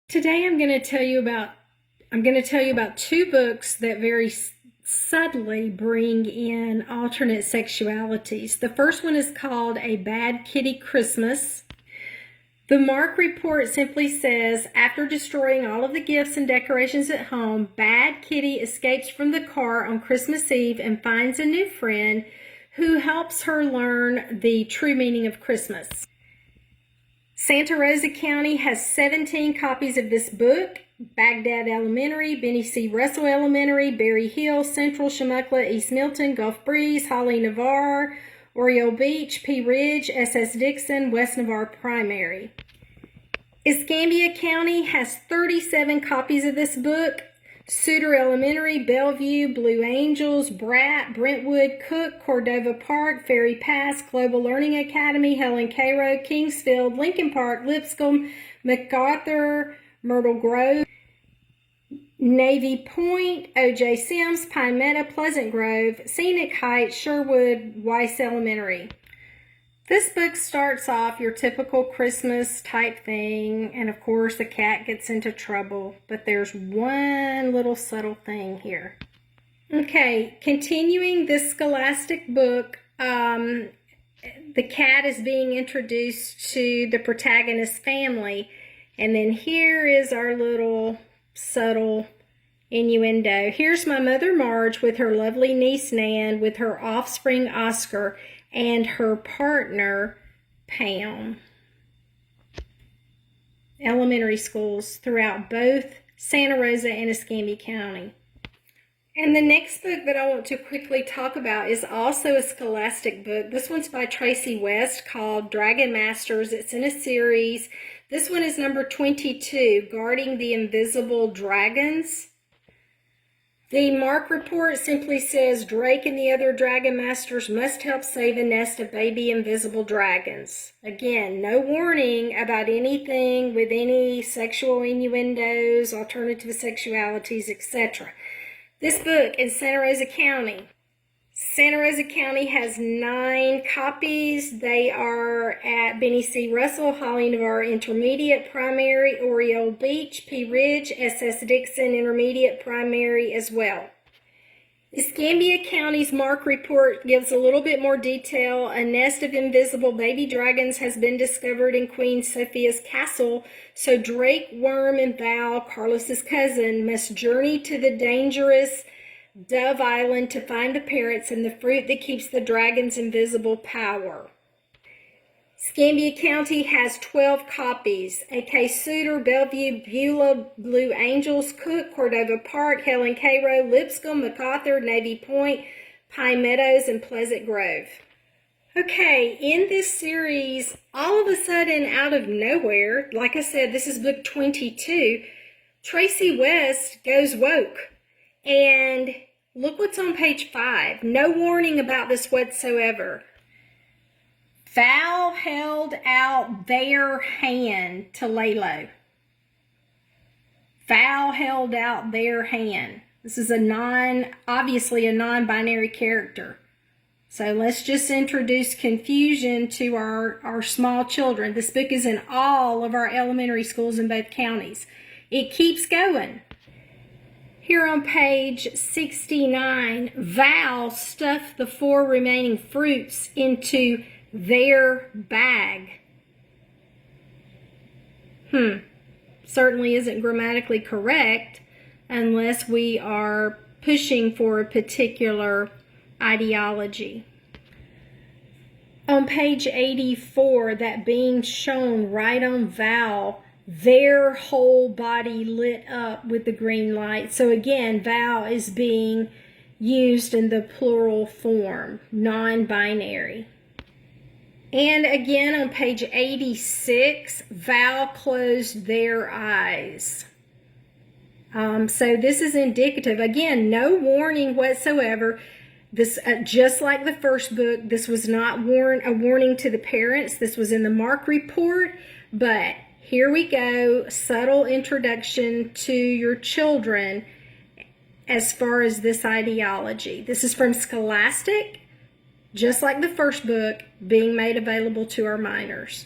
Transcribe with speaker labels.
Speaker 1: Today I'm going to tell you about two books that very subtly bring in alternate sexualities. The first one is called A Bad Kitty Christmas. The Mark report simply says, after destroying all of the gifts and decorations at home, Bad Kitty escapes from the car on Christmas Eve and finds a new friend who helps her learn the true meaning of Christmas. Santa Rosa County has 17 copies of this book. Baghdad Elementary, Benny C. Russell Elementary, Berry Hill, Central, Chumuckla, East Milton, Gulf Breeze, Holly Navarre, Oriole Beach, Pea Ridge, SS Dixon, West Navarre Primary. Escambia County has 37 copies of this book. Suter Elementary, Bellevue, Blue Angels, Bratt, Brentwood, Cook, Cordova Park, Ferry Pass, Global Learning Academy, Helen Cairo, Kingsfield, Lincoln Park, Lipscomb, MacArthur, Myrtle Grove, Navy Point, O.J. Sims, Pine Meadow, Pleasant Grove, Scenic Heights, Sherwood, Weiss Elementary. This book starts off your typical Christmas type thing, and of course the cat gets into trouble, but there's one little subtle thing here. Okay, continuing this scholastic book, the cat is being introduced to the protagonist's family, and then here is our little subtle innuendo. Here's my mother Marge with her lovely niece Nan, with her offspring Oscar, and her partner, Pam. Elementary schools throughout both Santa Rosa and Escambia County. And the next book that I want to quickly talk about is also a scholastic book. This one's by Tracy West called Dragon Masters. It's in a series. This one is number 22, Guarding the Invisible Dragons. The Mark report simply says Drake and the other Dragon Masters must help save a nest of baby invisible dragons. Again, no warning about anything with any sexual innuendos, alternative sexualities, etc. This book in Santa Rosa County. Santa Rosa County has 9 copies. They are at Benny C. Russell, Holly Navarre Intermediate Primary, Oriole Beach, Pea Ridge, SS Dixon Intermediate Primary as well. Escambia County's Mark report gives a little bit more detail. A nest of invisible baby dragons has been discovered in Queen Sophia's castle, so Drake, Worm, and Val, Carlos's cousin, must journey to the dangerous Dove Island to find the parrots and the fruit that keeps the dragon's invisible power. Escambia County has 12 copies. A.K. Suter, Bellevue, Beulah, Blue Angels, Cook, Cordova Park, Helen Cairo, Lipscomb, MacArthur, Navy Point, Pine Meadows, and Pleasant Grove. Okay, in this series, all of a sudden, out of nowhere, like I said, this is book 22, Tracy West goes woke. And look what's on page 5. No warning about this whatsoever. Val held out their hand to lay low. Val held out their hand. This is obviously a non-binary character. So let's just introduce confusion to our small children. This book is in all of our elementary schools in both counties. It keeps going. Here on page 69, Val stuffed the 4 remaining fruits into their bag. Certainly isn't grammatically correct unless we are pushing for a particular ideology. On page 84, that being shown right on Val, their whole body lit up with the green light. So again, Val is being used in the plural form, non-binary. And again on page 86, Val closed their eyes. So this is indicative. Again, no warning whatsoever. This, just like the first book, this was not a warning to the parents. This was in the Mark report, but here we go, subtle introduction to your children as far as this ideology. This is from Scholastic, just like the first book, being made available to our minors.